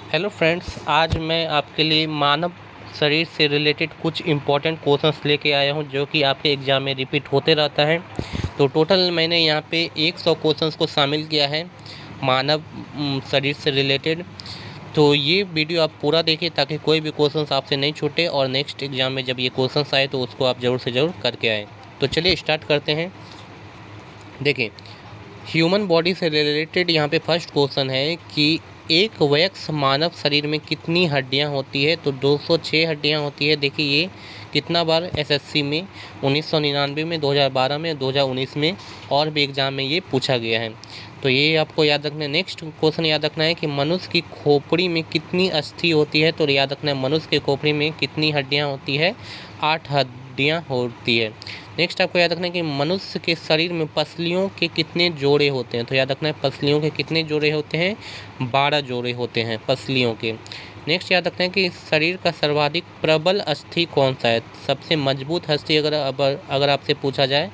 Hello friends, आज मैं आपके लिए मानव शरीर से रिलेटेड कुछ इम्पोर्टेंट क्वेश्चंस लेके आया हूं जो कि आपके एग्ज़ाम में रिपीट होते रहता है। तो टोटल मैंने यहाँ पे 100 क्वेश्चंस को शामिल किया है मानव शरीर से रिलेटेड। तो ये वीडियो आप पूरा देखिए ताकि कोई भी क्वेश्चंस आपसे नहीं छूटे और नेक्स्ट एग्ज़ाम में जब ये क्वेश्चंस आए तो उसको आप ज़रूर से ज़रूर करके आएँ। तो चलिए स्टार्ट करते हैं। देखिए, ह्यूमन बॉडी से रिलेटेड यहाँ पे फर्स्ट क्वेश्चन है कि एक वयस्क मानव शरीर में कितनी हड्डियाँ होती है। तो 206 हड्डियाँ होती है। देखिए ये कितना बार एसएससी में 1999 में, 2012 में, 2019 में और भी एग्ज़ाम में ये पूछा गया है। तो ये आपको याद रखना है। नेक्स्ट क्वेश्चन याद रखना है कि मनुष्य की खोपड़ी में कितनी अस्थि होती है। तो याद रखना है मनुष्य की खोपड़ी में कितनी हड्डियाँ होती है, 8 हड्डियाँ होती है। नेक्स्ट आपको याद रखना है कि मनुष्य के शरीर में पसलियों के कितने जोड़े होते हैं। तो याद रखना है पसलियों के कितने जोड़े होते हैं, 12 जोड़े होते हैं पसलियों के। नेक्स्ट याद रखना है कि शरीर का सर्वाधिक प्रबल अस्थि कौन सा है। सबसे मजबूत अस्थि अगर आपसे पूछा जाए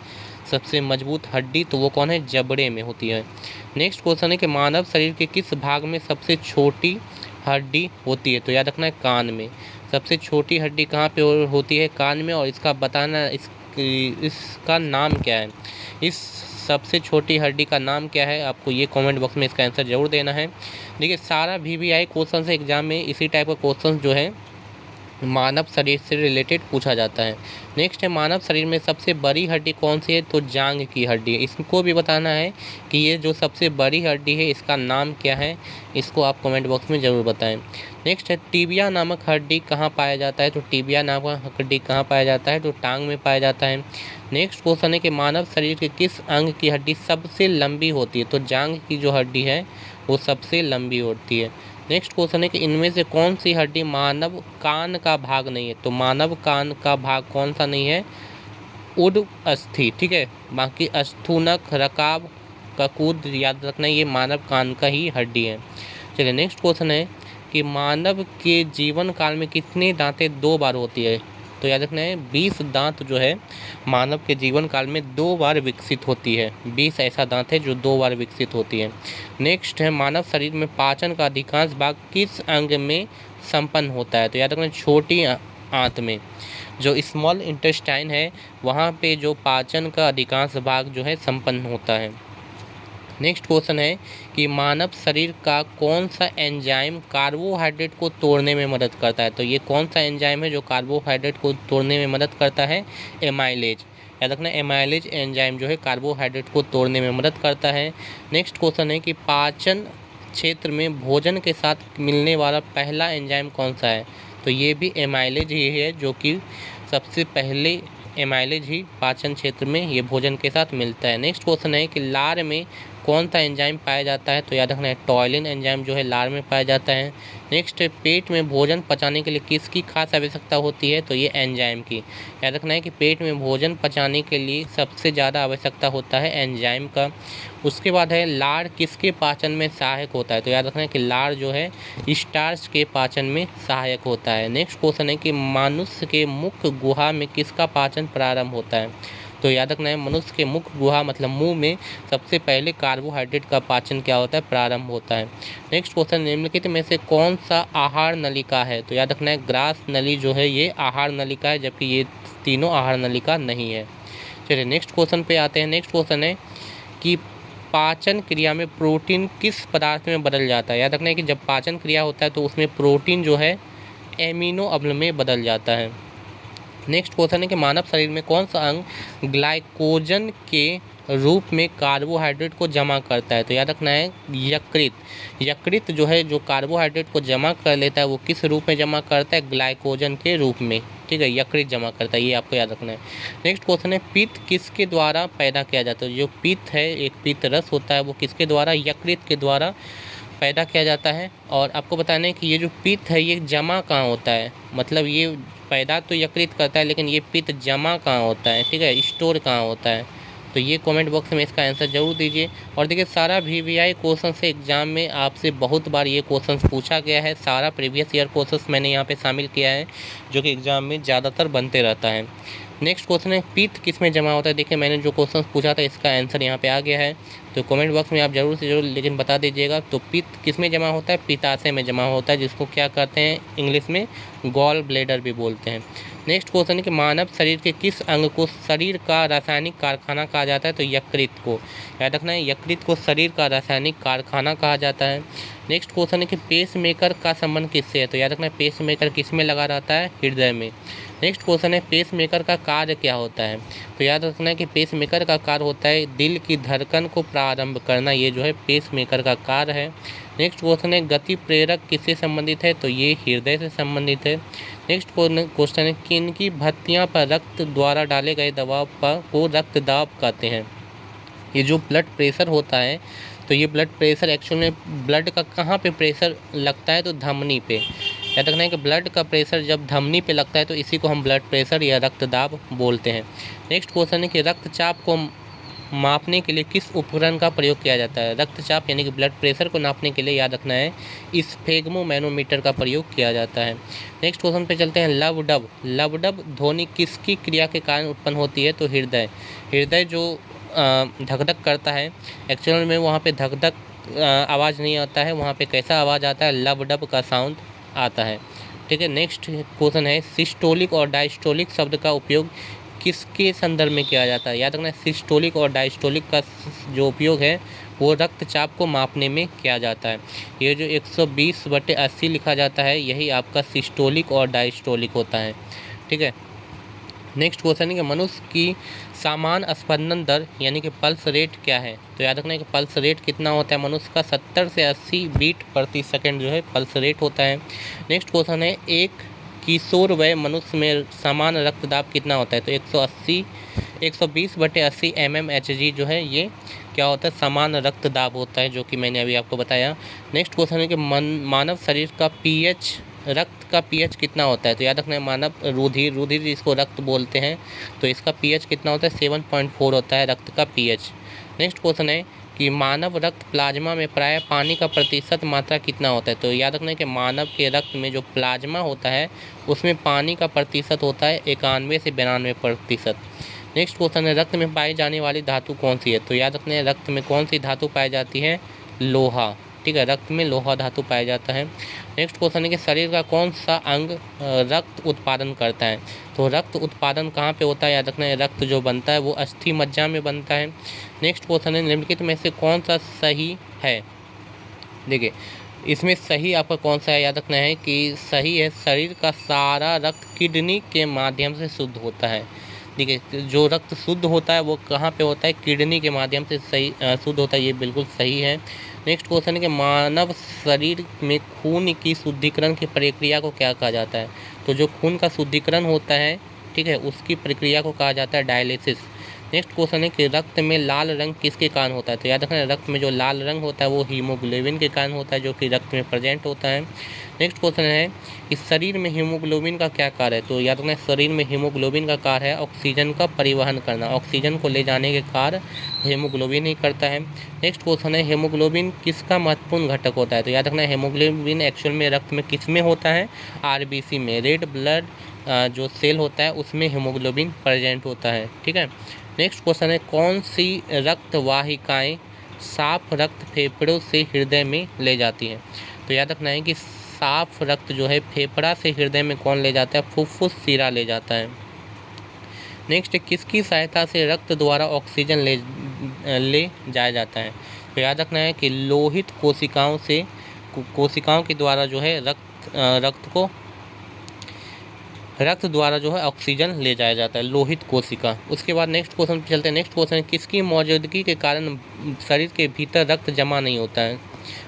सबसे मजबूत हड्डी तो वो कौन है, जबड़े में होती है। नेक्स्ट क्वेश्चन है कि मानव शरीर के किस भाग में सबसे छोटी हड्डी होती है। तो याद रखना है कान में। सबसे छोटी हड्डी कहाँ पे होती है, कान में। और इसका बताना इसका नाम क्या है, इस सबसे छोटी हड्डी का नाम क्या है, आपको ये कमेंट बॉक्स में इसका आंसर ज़रूर देना है। देखिए सारा VVI क्वेश्चन से एग्जाम में इसी टाइप का क्वेश्चन जो है मानव शरीर से रिलेटेड पूछा जाता है। नेक्स्ट है मानव शरीर में सबसे बड़ी हड्डी कौन सी है। तो जांघ की हड्डी। इसको भी बताना है कि ये जो सबसे बड़ी हड्डी है इसका नाम क्या है, इसको आप कमेंट बॉक्स में ज़रूर बताएं। नेक्स्ट है टिबिया नामक हड्डी कहाँ पाया जाता है। तो टिबिया नामक हड्डी कहाँ पाया जाता है, तो टांग में पाया जाता है। नेक्स्ट क्वेश्चन है कि मानव शरीर के किस अंग की हड्डी सबसे लंबी होती है। तो जांघ की जो हड्डी है वो सबसे लंबी होती है। नेक्स्ट क्वेश्चन है कि इनमें से कौन सी हड्डी मानव कान का भाग नहीं है। तो मानव कान का भाग कौन सा नहीं है, उड अस्थि। ठीक है, बाकी अस्थूनक, रकाब, ककूद याद रखना ये मानव कान का ही हड्डी है। चलिए नेक्स्ट क्वेश्चन है कि मानव के जीवन काल में कितनी दांतें 2 बार होती है। तो याद रखना है 20 दांत जो है मानव के जीवन काल में 2 बार विकसित होती है। 20 ऐसा दांत है जो 2 बार विकसित होती है। नेक्स्ट है मानव शरीर में पाचन का अधिकांश भाग किस अंग में संपन्न होता है। तो याद रखना छोटी आंत में, जो स्मॉल इंटेस्टाइन है वहाँ पे जो पाचन का अधिकांश भाग जो है संपन्न होता है। नेक्स्ट क्वेश्चन है कि मानव शरीर का कौन सा एंजाइम कार्बोहाइड्रेट को तोड़ने में मदद करता है। तो ये कौन सा एंजाइम है जो कार्बोहाइड्रेट को तोड़ने में मदद करता है, एमाइलेज। याद रखना एमाइलेज एंजाइम जो है कार्बोहाइड्रेट को तोड़ने में मदद करता है। नेक्स्ट क्वेश्चन है कि पाचन क्षेत्र में भोजन के साथ मिलने वाला पहला एंजाइम कौन सा है। तो ये भी एमाइलेज ही है, जो कि सबसे पहले एमाइलेज ही पाचन क्षेत्र में ये भोजन के साथ मिलता है। नेक्स्ट क्वेश्चन है कि लार में कौन सा एंजाइम पाया जाता है। तो याद रखना है टॉयलिन एंजाइम जो है लार में पाया जाता है। नेक्स्ट पेट में भोजन पचाने के लिए किसकी खास आवश्यकता होती है। तो ये एंजाइम की। याद रखना है कि पेट में भोजन पचाने के लिए सबसे ज़्यादा आवश्यकता होता है एंजाइम का। उसके बाद है लार किसके पाचन में सहायक होता है। तो याद रखना है कि लार जो है स्टार्च के पाचन में सहायक होता है। नेक्स्ट क्वेश्चन है कि मनुष्य के मुख गुहा में किसका पाचन प्रारंभ होता है। तो याद रखना है मनुष्य के मुख गुहा मतलब मुंह में सबसे पहले कार्बोहाइड्रेट का पाचन क्या होता है, प्रारंभ होता है। नेक्स्ट क्वेश्चन निम्नलिखित में से कौन सा आहार नलिका है। तो याद रखना है ग्रास नली जो है ये आहार नलिका है, जबकि ये तीनों आहार नलिका नहीं है। चलिए नेक्स्ट क्वेश्चन पे आते हैं। नेक्स्ट क्वेश्चन है कि पाचन क्रिया में प्रोटीन किस पदार्थ में बदल जाता है। याद रखना है कि जब पाचन क्रिया होता है तो उसमें प्रोटीन जो है एमिनो अम्ल में बदल जाता है। नेक्स्ट क्वेश्चन है कि मानव शरीर में कौन सा अंग ग्लाइकोजन के रूप में कार्बोहाइड्रेट को जमा करता है। तो याद रखना है यकृत। यकृत जो है जो कार्बोहाइड्रेट को जमा कर लेता है वो किस रूप में जमा करता है, ग्लाइकोजन के रूप में। ठीक है, यकृत जमा करता है, ये आपको याद रखना है। नेक्स्ट क्वेश्चन है पित्त किसके द्वारा पैदा किया जाता है। जो पित्त है, एक पित्त रस होता है, वो किसके द्वारा, यकृत के द्वारा पैदा किया जाता है। और आपको बताना है कि ये जो पित्त है ये जमा कहाँ होता है, मतलब ये पैदा तो यकृत करता है लेकिन ये पित्त जमा कहाँ होता है, ठीक है, स्टोर कहाँ होता है। तो ये कमेंट बॉक्स में इसका आंसर ज़रूर दीजिए। और देखिए सारा VVI क्वेश्चन से एग्जाम में आपसे बहुत बार ये क्वेश्चन पूछा गया है। सारा प्रीवियस ईयर क्वेश्चन मैंने यहाँ पे शामिल किया है जो कि एग्ज़ाम में ज़्यादातर बनते रहता है। नेक्स्ट क्वेश्चन है पित्त किस में जमा होता है। देखिए मैंने जो क्वेश्चन पूछा था इसका आंसर यहाँ पे आ गया है, तो कमेंट बॉक्स में आप जरूर से जरूर लेकिन बता दीजिएगा। तो पित्त किस में जमा होता है, पित्ताशय में जमा होता है, जिसको क्या कहते हैं इंग्लिश में गॉल ब्लेडर भी बोलते हैं। नेक्स्ट क्वेश्चन है कि मानव शरीर के किस अंग को शरीर का रासायनिक कारखाना कहा जाता है। तो यकृत को, याद रखना है यकृत को शरीर का रासायनिक कारखाना कहा जाता है। नेक्स्ट क्वेश्चन है कि पेस मेकर का संबंध किससे है। तो याद रखना है पेस मेकर किस में लगा रहता है, हृदय में। नेक्स्ट क्वेश्चन है पेस मेकर का कार्य क्या होता है। तो याद रखना है कि पेस मेकर का कार्य होता है दिल की धड़कन को प्रारंभ करना, ये जो है पेस मेकर का कार्य है। नेक्स्ट क्वेश्चन है गति प्रेरक किससे संबंधित है। तो ये हृदय से संबंधित है। नेक्स्ट क्वेश्चन है किनकी भत्तियाँ पर रक्त द्वारा डाले गए दबाव पर को रक्तदाब कहते हैं। ये जो ब्लड प्रेशर होता है, तो ये ब्लड प्रेशर एक्चुअल में ब्लड का कहाँ पे प्रेशर लगता है, तो धमनी पे। याद रखना है कि ब्लड का प्रेशर जब धमनी पे लगता है तो इसी को हम ब्लड प्रेशर या रक्तदाब बोलते हैं। नेक्स्ट क्वेश्चन है कि रक्तचाप को मापने के लिए किस उपकरण का प्रयोग किया जाता है। रक्तचाप यानी कि ब्लड प्रेशर को नापने के लिए याद रखना है स्फेग्मोमैनोमीटर का प्रयोग किया जाता है। नेक्स्ट क्वेश्चन पे चलते हैं लवडब। लवडब ध्वनि किसकी क्रिया के कारण उत्पन्न होती है। तो हृदय जो धक धक करता है, एक्चुअल में वहाँ पे धक धक आवाज़ नहीं आता है, वहाँ पे कैसा आवाज़ आता है, लवडब का साउंड आता है। ठीक है। नेक्स्ट क्वेश्चन है सिस्टोलिक और डायस्टोलिक शब्द का उपयोग किसके संदर्भ में किया जाता है। याद रखना है सिस्टोलिक और डायस्टोलिक का जो उपयोग है वो रक्तचाप को मापने में किया जाता है। ये जो 120/80 लिखा जाता है यही आपका सिस्टोलिक और डायस्टोलिक होता है। ठीक है। नेक्स्ट क्वेश्चन है कि मनुष्य की सामान्य स्पंदन दर यानी कि पल्स रेट क्या है। तो याद रखना है कि पल्स रेट कितना होता है मनुष्य का, 70 से 80 बीट प्रति सेकंड जो है पल्स रेट होता है। नेक्स्ट क्वेश्चन है एक किशोर वय मनुष्य में सामान्य रक्तदाब कितना होता है। तो 120/80 mmHg जो है ये क्या होता है, सामान्य रक्तदाब होता है, जो कि मैंने अभी आपको बताया। नेक्स्ट क्वेश्चन है कि मानव शरीर का पीएच, रक्त का पीएच कितना होता है। तो याद रखना है मानव रुधिर जिसको रक्त बोलते हैं, तो इसका पीएच कितना होता है, 7.4 होता है रक्त का पीएच। नेक्स्ट क्वेश्चन है कि मानव रक्त प्लाज्मा में प्राय पानी का प्रतिशत मात्रा कितना होता है। तो याद रखना है कि मानव के रक्त में जो प्लाज्मा होता है उसमें पानी का प्रतिशत होता है 91 से 92%। नेक्स्ट क्वेश्चन है रक्त में पाई जाने वाली धातु कौन सी है। तो याद रखना है रक्त में कौन सी धातु पाई जाती है, लोहा। ठीक है, रक्त में लोहा धातु पाया जाता है। नेक्स्ट क्वेश्चन है कि शरीर का कौन सा अंग रक्त उत्पादन करता है। तो रक्त उत्पादन कहाँ पे होता है, याद रखना है रक्त जो बनता है वो अस्थि मज्जा में बनता है। नेक्स्ट क्वेश्चन है निम्नलिखित में से कौन सा सही है। देखिए इसमें सही आपका कौन सा है, याद रखना है कि सही है शरीर का सारा रक्त किडनी के माध्यम से शुद्ध होता है। देखिए जो रक्त शुद्ध होता है वो कहाँ पे होता है, किडनी के माध्यम से सही शुद्ध होता है, ये बिल्कुल सही है। नेक्स्ट क्वेश्चन है कि मानव शरीर में खून की शुद्धिकरण की प्रक्रिया को क्या कहा जाता है। तो जो खून का शुद्धिकरण होता है, ठीक है, उसकी प्रक्रिया को कहा जाता है डायलिसिस। नेक्स्ट क्वेश्चन है कि रक्त में लाल रंग किसके कारण होता है। तो याद रखना रक्त में जो लाल रंग होता है वो हीमोग्लोबिन के कारण होता है, जो कि रक्त में प्रेजेंट होता है। नेक्स्ट क्वेश्चन है कि शरीर में हीमोग्लोबिन का क्या कार्य है। तो याद रखना शरीर में हीमोग्लोबिन का कार्य है ऑक्सीजन का परिवहन करना, ऑक्सीजन को ले जाने के कार्य हीमोग्लोबिन ही करता है। नेक्स्ट क्वेश्चन है हीमोग्लोबिन किसका महत्वपूर्ण घटक होता है। तो याद रखना हीमोग्लोबिन एक्चुअल में रक्त में किस में होता है, आरबीसी में, रेड ब्लड जो सेल होता है उसमें हीमोग्लोबिन प्रेजेंट होता है। ठीक है। नेक्स्ट क्वेश्चन है कौन सी रक्त वाहिकाएँ साफ रक्त फेफड़ों से हृदय में ले जाती हैं। तो याद रखना है कि साफ रक्त जो है फेफड़ा से हृदय में कौन ले जाता है, फुफ्फुस शिरा ले जाता है। नेक्स्ट किसकी सहायता से रक्त द्वारा ऑक्सीजन ले जाया जाता है। तो याद रखना है कि लोहित कोशिकाओं के द्वारा जो है रक्त द्वारा जो है ऑक्सीजन ले जाया जाता है, लोहित कोशिका। उसके बाद नेक्स्ट क्वेश्चन पे चलते हैं। नेक्स्ट क्वेश्चन है किसकी मौजूदगी के कारण शरीर के भीतर रक्त जमा नहीं होता है,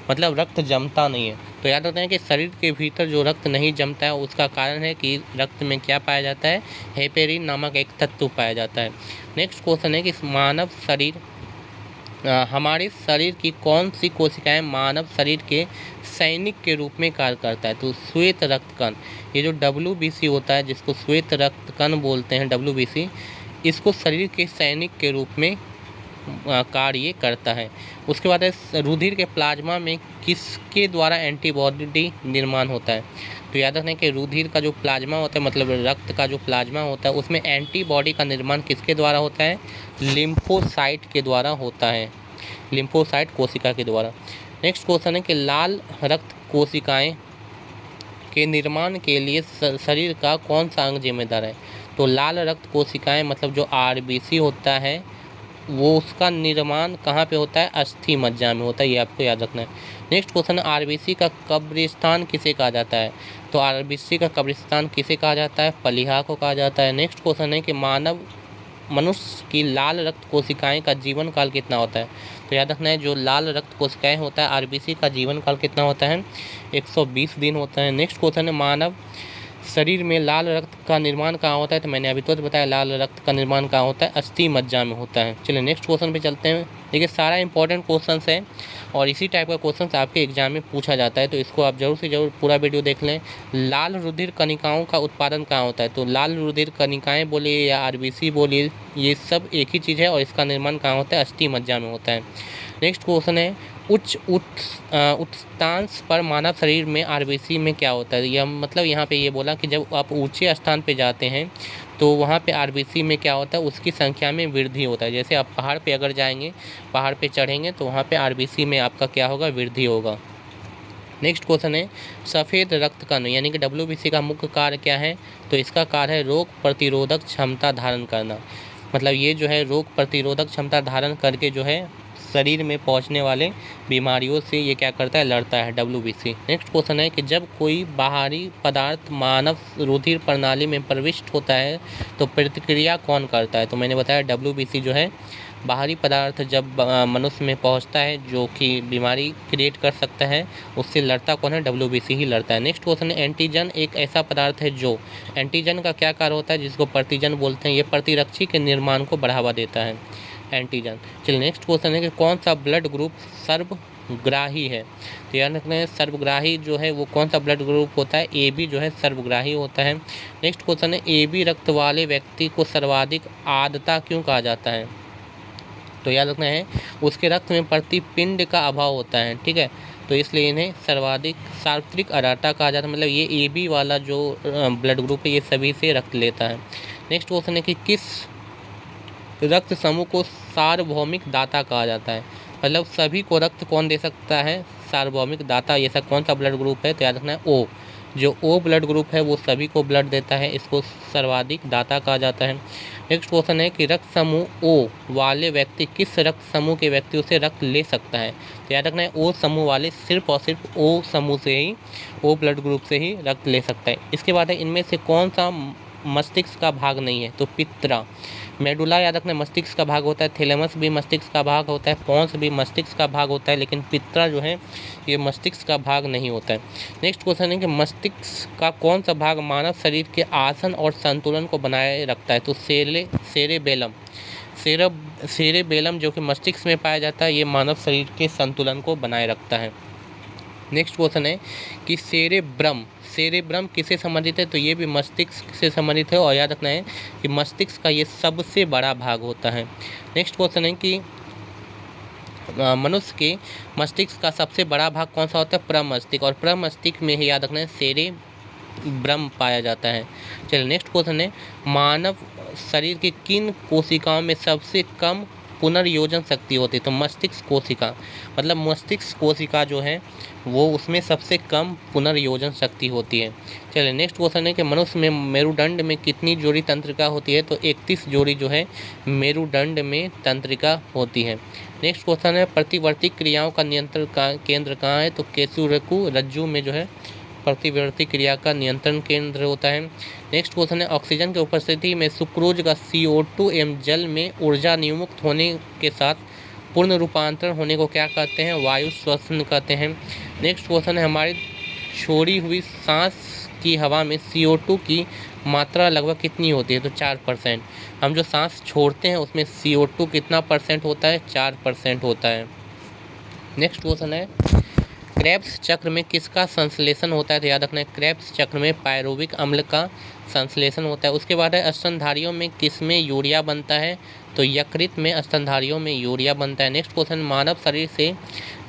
मतलब रक्त जमता नहीं है। तो याद रखना है कि शरीर के भीतर जो रक्त नहीं जमता है उसका कारण है कि रक्त में क्या पाया जाता है, हेपेरिन नामक एक तत्व पाया जाता है। नेक्स्ट क्वेश्चन है कि हमारे शरीर की कौन सी कोशिकाएं मानव शरीर के सैनिक के रूप में कार्य करता है। तो श्वेत रक्त कण, ये जो WBC होता है जिसको श्वेत रक्त कण बोलते हैं WBC, इसको शरीर के सैनिक के रूप में कार्य करता है। उसके बाद रुधिर के प्लाज्मा में किसके द्वारा एंटीबॉडी निर्माण होता है। तो याद रखना है कि रुधिर का जो प्लाज्मा होता है, मतलब रक्त का जो प्लाज्मा होता है, उसमें एंटीबॉडी का निर्माण किसके द्वारा होता है? लिम्फोसाइट के द्वारा होता है, लिम्फोसाइट कोशिका के द्वारा। नेक्स्ट क्वेश्चन है कि लाल रक्त कोशिकाएं के निर्माण के लिए शरीर का कौन सा अंग जिम्मेदार है? तो लाल रक्त कोशिकाएं मतलब जो आरबीसी होता है वो उसका निर्माण कहाँ पे होता है? अस्थि मज्जा में होता है, ये आपको याद रखना है। नेक्स्ट क्वेश्चन, आरबीसी का कब्रिस्तान किसे कहा जाता है? तो आरबीसी का कब्रिस्तान किसे कहा जाता है? पलिहा को कहा जाता है। नेक्स्ट क्वेश्चन है कि मनुष्य की लाल रक्त कोशिकाएं का जीवन काल कितना होता है? तो याद रखना है जो लाल रक्त कोशिकाएं होता है आरबीसी का जीवन काल कितना होता है? 120 दिन होता है। नेक्स्ट क्वेश्चन है मानव शरीर में लाल रक्त का निर्माण कहाँ होता है? तो मैंने अभी तो बताया लाल रक्त का निर्माण कहाँ होता है? अस्थि मज्जा में होता है। चलिए नेक्स्ट क्वेश्चन पे चलते हैं। देखिए सारा इंपॉर्टेंट क्वेश्चंस है और इसी टाइप का क्वेश्चंस आपके एग्जाम में पूछा जाता है, तो इसको आप जरूर से जरूर पूरा वीडियो देख लें। लाल रुधिर कणिकाओं का उत्पादन कहाँ होता है? तो लाल रुधिर कणिकाएँ बोलिए या आरबीसी बोलिए, ये सब एक ही चीज़ है और इसका निर्माण कहाँ होता है? अस्थि मज्जा में होता है। नेक्स्ट क्वेश्चन है उच्च उत्तांश पर मानव शरीर में आरबीसी में क्या होता है? यह मतलब यहाँ पे ये बोला कि जब आप ऊंचे स्थान पे जाते हैं तो वहाँ पे आरबीसी में क्या होता है? उसकी संख्या में वृद्धि होता है। जैसे आप पहाड़ पे अगर जाएंगे, पहाड़ पे चढ़ेंगे तो वहाँ पे आरबीसी में आपका क्या होगा? वृद्धि होगा। नेक्स्ट क्वेश्चन है सफ़ेद रक्त कण यानी कि डब्ल्यूबीसी का मुख्य कार्य क्या है? तो इसका कार्य है रोग प्रतिरोधक क्षमता धारण करना। मतलब ये जो है रोग प्रतिरोधक क्षमता धारण करके जो है शरीर में पहुंचने वाले बीमारियों से ये क्या करता है? लड़ता है डब्ल्यूबीसी। नेक्स्ट क्वेश्चन है कि जब कोई बाहरी पदार्थ मानव रुधिर प्रणाली में प्रविष्ट होता है तो प्रतिक्रिया कौन करता है? तो मैंने बताया डब्ल्यूबीसी जो है बाहरी पदार्थ जब मनुष्य में पहुंचता है जो कि बीमारी क्रिएट कर सकता है, उससे लड़ता कौन है? डब्ल्यूबीसी ही लड़ता है। नेक्स्ट क्वेश्चन है एंटीजन एक ऐसा पदार्थ है जो एंटीजन का क्या कार्य होता है? जिसको प्रतिजन बोलते हैं। ये प्रतिरक्षी के निर्माण को बढ़ावा देता है एंटीजन। चलिए नेक्स्ट क्वेश्चन है कि कौन सा ब्लड ग्रुप सर्वग्राही है? तो याद रखना है सर्वग्राही जो है वो कौन सा ब्लड ग्रुप होता है? ए बी जो है सर्वग्राही होता है। नेक्स्ट क्वेश्चन है ए बी रक्त वाले व्यक्ति को सर्वाधिक आर्द्रता क्यों कहा जाता है? तो याद रखना है उसके रक्त में प्रतिपिंड का अभाव होता है, ठीक है, तो इसलिए इन्हें सर्वाधिक सार्वत्रिक आर्द्रता कहा जाता है। मतलब ये ए बी वाला जो ब्लड ग्रुप है ये सभी से रक्त लेता है। नेक्स्ट क्वेश्चन है कि किस रक्त समूह को सार्वभौमिक दाता कहा जाता है? मतलब सभी को रक्त कौन दे सकता है? सार्वभौमिक दाता। ये सब कौन सा ब्लड ग्रुप है? तो याद रखना है ओ। जो ओ ब्लड ग्रुप है वो सभी को ब्लड देता है, इसको सर्वाधिक दाता कहा जाता है। नेक्स्ट क्वेश्चन है कि रक्त समूह ओ वाले व्यक्ति किस रक्त समूह के व्यक्तियों से रक्त ले सकता है? तो याद रखना है ओ समूह वाले सिर्फ और सिर्फ ओ समूह से ही, ओ ब्लड ग्रुप से ही रक्त ले सकता है। इसके बाद है इनमें से कौन सा मस्तिष्क का भाग नहीं है? तो पित्रा। मेडुला याद रखना मस्तिष्क का भाग होता है, थैलेमस भी मस्तिष्क का भाग होता है, पोंस भी मस्तिष्क का भाग होता है, लेकिन पित्रा जो है ये मस्तिष्क का भाग नहीं होता है। नेक्स्ट क्वेश्चन है कि मस्तिष्क का कौन सा भाग मानव शरीर के आसन और संतुलन को बनाए रखता है? तो सेरेबेलम। सेरेबेलम जो कि मस्तिष्क में पाया जाता है, ये मानव शरीर के संतुलन को बनाए रखता है। नेक्स्ट क्वेश्चन है कि सेरेब्रम किससे संबंधित है? तो ये भी मस्तिष्क से संबंधित है और याद रखना है कि मस्तिष्क का ये सबसे बड़ा भाग होता है। नेक्स्ट क्वेश्चन है कि मनुष्य के मस्तिष्क का सबसे बड़ा भाग कौन सा होता है? प्रमस्तिष्क। और प्रमस्तिष्क में ही याद रखना है सेरेब्रम पाया जाता है। चलिए नेक्स्ट क्वेश्चन है मानव शरीर की किन कोशिकाओं में सबसे कम पुनर्योजन शक्ति होती है? तो मस्तिष्क कोशिका। मतलब मस्तिष्क कोशिका जो है वो उसमें सबसे कम पुनर्योजन शक्ति होती है। चलिए नेक्स्ट क्वेश्चन है कि मनुष्य में मेरुदंड में कितनी जोड़ी तंत्रिका होती है? तो 31 जोड़ी जो है मेरुदंड में तंत्रिका होती है। नेक्स्ट क्वेश्चन है प्रतिवर्ती क्रियाओं का नियंत्रण केंद्र कहाँ है? तो केशुरकु रज्जु में जो है प्रतिवर्ती क्रिया का नियंत्रण केंद्र होता है। नेक्स्ट क्वेश्चन है ऑक्सीजन की उपस्थिति में सुक्रोज का CO2 एवं जल में ऊर्जा नियुक्त होने के साथ पूर्ण रूपांतरण होने को क्या कहते हैं? वायु श्वसन कहते हैं। नेक्स्ट क्वेश्चन है हमारी छोड़ी हुई सांस की हवा में CO2 की मात्रा लगभग कितनी होती है? तो 4%। हम जो सांस छोड़ते हैं उसमें CO2 कितना परसेंट होता है? 4% होता है। नेक्स्ट क्वेश्चन है क्रेब्स चक्र में किसका संश्लेषण होता है? तो याद रखना है क्रेब्स चक्र में पायरुविक अम्ल का संश्लेषण होता है। उसके बाद है स्तनधारियों में किस में यूरिया बनता है? तो यकृत में स्तनधारियों में यूरिया बनता है। नेक्स्ट क्वेश्चन मानव शरीर से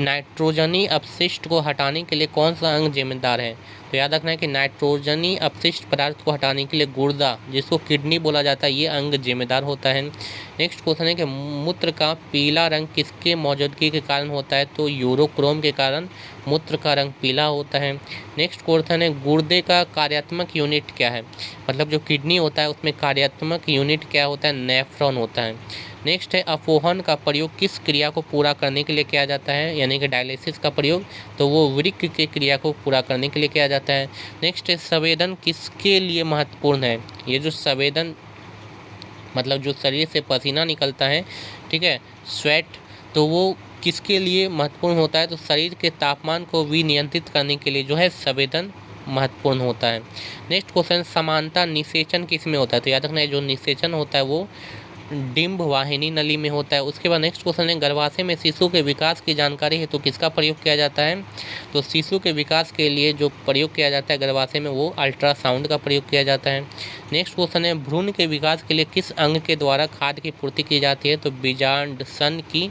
नाइट्रोजनी अपशिष्ट को हटाने के लिए कौन सा अंग जिम्मेदार है? तो याद रखना है कि नाइट्रोजनी अपशिष्ट पदार्थ को हटाने के लिए गुर्दा, जिसको किडनी बोला जाता है, ये अंग जिम्मेदार होता है। नेक्स्ट क्वेश्चन है कि मूत्र का पीला रंग किसके मौजूदगी के कारण होता है? तो यूरोक्रोम के कारण मूत्र का रंग पीला होता है। नेक्स्ट क्वेश्चन है गुर्दे का कार्यात्मक यूनिट क्या है? मतलब जो किडनी होता है उसमें कार्यात्मक यूनिट क्या होता है? नेफ्रॉन होता है। नेक्स्ट है अपोहन का प्रयोग किस क्रिया को पूरा करने के लिए किया जाता है? यानी कि डायलिसिस का प्रयोग, तो वो वृक्क के क्रिया को पूरा करने के लिए किया जाता है। नेक्स्ट है संवेदन किसके लिए महत्वपूर्ण है? ये जो संवेदन मतलब जो शरीर से पसीना निकलता है, ठीक है, स्वेट, तो वो किसके लिए महत्वपूर्ण होता है? तो शरीर के तापमान को विनियंत्रित करने के लिए जो है संवेदन महत्वपूर्ण होता है। नेक्स्ट क्वेश्चन समानता निषेचन किस में होता है? तो याद रखना है जो निषेचन होता है वो डिम्ब वाहिनी नली में होता है। उसके बाद नेक्स्ट क्वेश्चन है गर्भाशय में शिशु के विकास की जानकारी है तो किसका प्रयोग किया जाता है? तो शिशु के विकास के लिए जो प्रयोग किया जाता है गर्भाशय में वो अल्ट्रासाउंड का प्रयोग किया जाता है। नेक्स्ट क्वेश्चन है भ्रूण के विकास के लिए किस अंग के द्वारा खाद्य की पूर्ति की जाती है? तो बीजांडसन की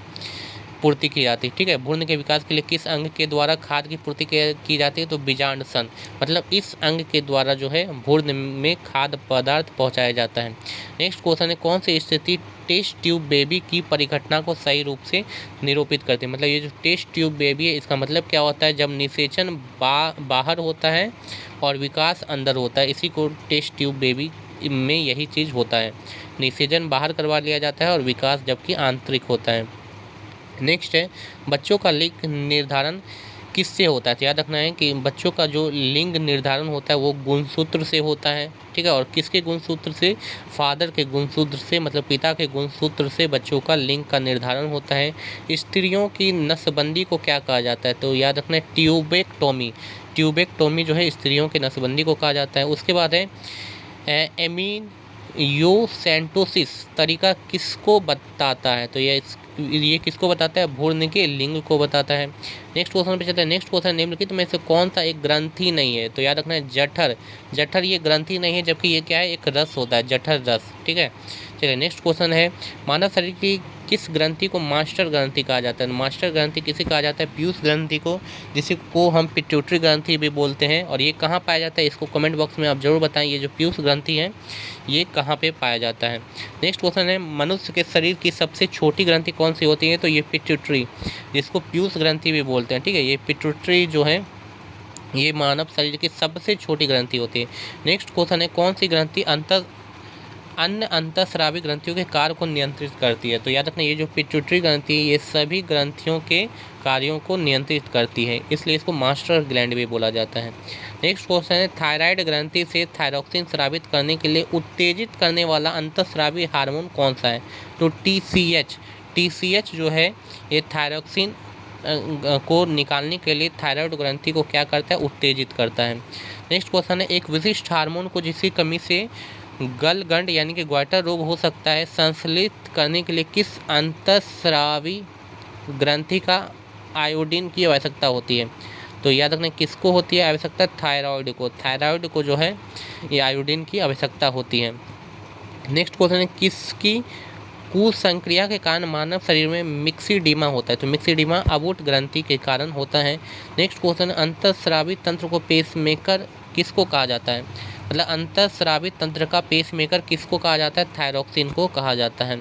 पूर्ति की जाती है। ठीक है, भ्रूण के विकास के लिए किस अंग के द्वारा खाद्य की पूर्ति की जाती है? तो बीजांडसन, मतलब इस अंग के द्वारा जो है भ्रूण में खाद्य पदार्थ पहुंचाया जाता है। नेक्स्ट क्वेश्चन है कौन सी स्थिति टेस्ट ट्यूब बेबी की परिघटना को सही रूप से निरूपित करती है? मतलब ये जो टेस्ट ट्यूब बेबी है इसका मतलब क्या होता है? जब निषेचन बाहर होता है और विकास अंदर होता है, इसी को टेस्ट ट्यूब बेबी में यही चीज़ होता है। निषेचन बाहर करवा लिया जाता है और विकास जबकि आंतरिक होता है। नेक्स्ट है बच्चों का लिंग निर्धारण किससे होता है? तो याद रखना है कि बच्चों का जो लिंग निर्धारण होता है वो गुणसूत्र से होता है। ठीक है, और किसके गुणसूत्र से? फादर के गुणसूत्र से, मतलब पिता के गुणसूत्र से बच्चों का लिंग का निर्धारण होता है। स्त्रियों की नसबंदी को क्या कहा जाता है? तो याद रखना है ट्यूबेक्टोमी। ट्यूबेक्टोमी जो है स्त्रियों की नसबंदी को कहा जाता है। उसके बाद है एमियोसेंटोसिस तरीका किसको बताता है? तो ये किसको बताता है? भ्रूण के लिंग को बताता है। नेक्स्ट क्वेश्चन पे चलते हैं। नेक्स्ट क्वेश्चन निम्नलिखित में से कौन सा एक ग्रंथि नहीं है? तो याद रखना है जठर। जठर ये ग्रंथि नहीं है, जबकि ये क्या है? एक रस होता है, जठर रस। ठीक है, चलिए नेक्स्ट क्वेश्चन है मानव शरीर की किस ग्रंथि को मास्टर ग्रंथि कहा जाता है? मास्टर ग्रंथि किसे कहा जाता है? पीयूष ग्रंथि को, जिसे को हम पिट्यूटरी ग्रंथि भी बोलते हैं। और ये कहाँ पाया जाता है? इसको कमेंट बॉक्स में आप जरूर बताएं, ये जो पीयूष ग्रंथि है ये कहाँ पे पाया जाता है। नेक्स्ट क्वेश्चन है मनुष्य के शरीर की सबसे छोटी ग्रंथि कौन सी होती है? तो ये पिट्यूटरी, जिसको पीयूष ग्रंथि भी बोलते हैं। ठीक है, ये पिट्यूटरी जो है ये मानव शरीर की सबसे छोटी ग्रंथि होती है। नेक्स्ट क्वेश्चन है कौन सी ग्रंथि अन्य अंतःस्रावी ग्रंथियों के कार्य को नियंत्रित करती है? तो याद रखना ये जो पिट्यूटरी ग्रंथि है ये सभी ग्रंथियों के कार्यों को नियंत्रित करती है, इसलिए इसको मास्टर ग्लैंड भी बोला जाता है। नेक्स्ट क्वेश्चन है थायराइड ग्रंथि से थायरोक्सिन स्रावित करने के लिए उत्तेजित करने वाला अंतःस्रावी हार्मोन कौन सा है? तो TCH जो है ये थायरोक्सिन को निकालने के लिए थायराइड ग्रंथि को क्या करता है? उत्तेजित करता है। नेक्स्ट क्वेश्चन है एक विशिष्ट हार्मोन को जिसकी कमी से गलगंड यानी कि ग्वाटर रोग हो सकता है संश्लेषित करने के लिए किस अंतःस्रावी ग्रंथि का आयोडीन की आवश्यकता होती है? तो याद रखना किसको होती है आवश्यकता? थायराइड को। थायराइड को जो है ये आयोडीन की आवश्यकता होती है। नेक्स्ट क्वेश्चन है किसकी कुसंक्रिया के कारण मानव शरीर में मिक्सिडीमा होता है? तो मिक्सिडीमा अबोट ग्रंथि के कारण होता है। नेक्स्ट क्वेश्चन अंतःस्रावी तंत्र को पेसमेकर किसको कहा जाता है? मतलब अंतःस्रावी तंत्र का पेसमेकर किसको कहा जाता है? थायरोक्सिन को कहा जाता है।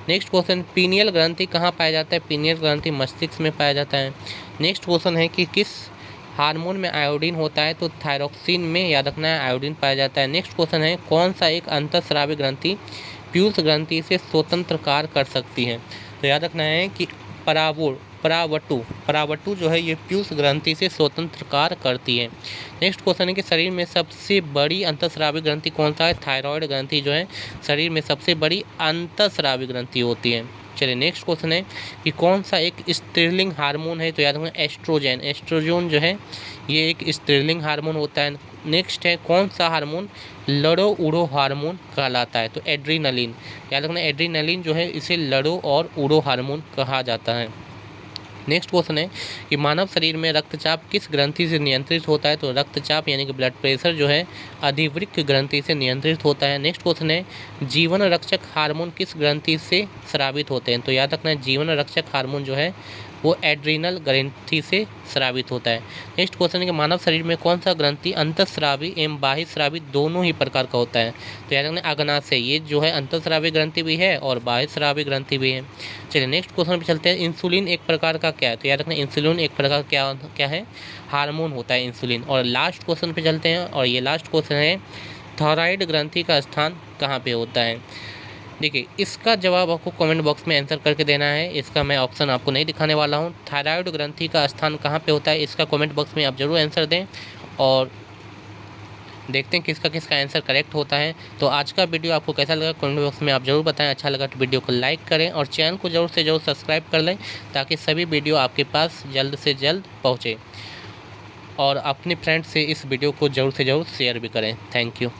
नेक्स्ट क्वेश्चन पीनियल ग्रंथि कहाँ पाया जाता है? पीनियल ग्रंथि मस्तिष्क में पाया जाता है। नेक्स्ट क्वेश्चन है कि किस हार्मोन में आयोडीन होता है? तो थायरोक्सिन में याद रखना है आयोडीन पाया जाता है। नेक्स्ट क्वेश्चन है कौन सा एक अंतःस्रावी ग्रंथि पीयूष ग्रंथि से स्वतंत्र कार्य कर सकती है? तो याद रखना है कि परावटु जो है ये पीयूष ग्रंथि से स्वतंत्र कार्य करती है। नेक्स्ट क्वेश्चन है कि शरीर में सबसे बड़ी अंतःस्रावी ग्रंथि कौन सा है? थायराइड ग्रंथि जो है शरीर में सबसे बड़ी अंतःस्रावी ग्रंथि होती है। चलिए नेक्स्ट क्वेश्चन है कि कौन सा एक स्त्रीलिंग हार्मोन है? तो याद रखना एस्ट्रोजन। एस्ट्रोजन जो है ये एक स्त्रीलिंग हार्मोन होता है। नेक्स्ट है कौन सा हार्मोन लड़ो उड़ो हार्मोन कहलाता है? तो एड्रीनलिन। याद रखना एड्रीनलिन जो है इसे लड़ो और उड़ो हार्मोन कहा जाता है। नेक्स्ट क्वेश्चन है कि मानव शरीर में रक्तचाप किस ग्रंथि से नियंत्रित होता है? तो रक्तचाप यानी कि ब्लड प्रेशर जो है अधिवृक्क ग्रंथि से नियंत्रित होता है। नेक्स्ट क्वेश्चन है जीवन रक्षक हार्मोन किस ग्रंथि से स्रावित होते हैं? तो याद रखना है जीवन रक्षक हार्मोन जो है वो एड्रीनल ग्रंथि से स्रावित होता है। नेक्स्ट क्वेश्चन है कि मानव शरीर में कौन सा ग्रंथि अंतःस्रावी एवं बाह्यस्रावी दोनों ही प्रकार का होता है? तो याद रखना अग्नाशय, ये जो है अंतःस्रावी ग्रंथि भी है और बाह्यस्रावी ग्रंथि भी है। चलिए नेक्स्ट क्वेश्चन पे चलते हैं। इंसुलिन एक प्रकार का क्या है? तो याद रखना इंसुलिन एक प्रकार क्या क्या है? हार्मोन होता है इंसुलिन। और लास्ट क्वेश्चन पे चलते हैं और ये लास्ट क्वेश्चन है, थायराइड ग्रंथि का स्थान कहाँ पे होता है? देखिए इसका जवाब आपको कमेंट बॉक्स में आंसर करके देना है। इसका मैं ऑप्शन आपको नहीं दिखाने वाला हूँ। थायराइड ग्रंथि का स्थान कहाँ पे होता है, इसका कमेंट बॉक्स में आप ज़रूर आंसर दें और देखते हैं किसका किसका आंसर करेक्ट होता है। तो आज का वीडियो आपको कैसा लगा कमेंट बॉक्स में आप ज़रूर बताएं। अच्छा लगा तो वीडियो को लाइक करें और चैनल को ज़रूर से ज़रूर सब्सक्राइब कर लें ताकि सभी वीडियो आपके पास जल्द से जल्द पहुँचे। और अपने फ्रेंड से इस वीडियो को ज़रूर से ज़रूर शेयर भी करें। Thank you.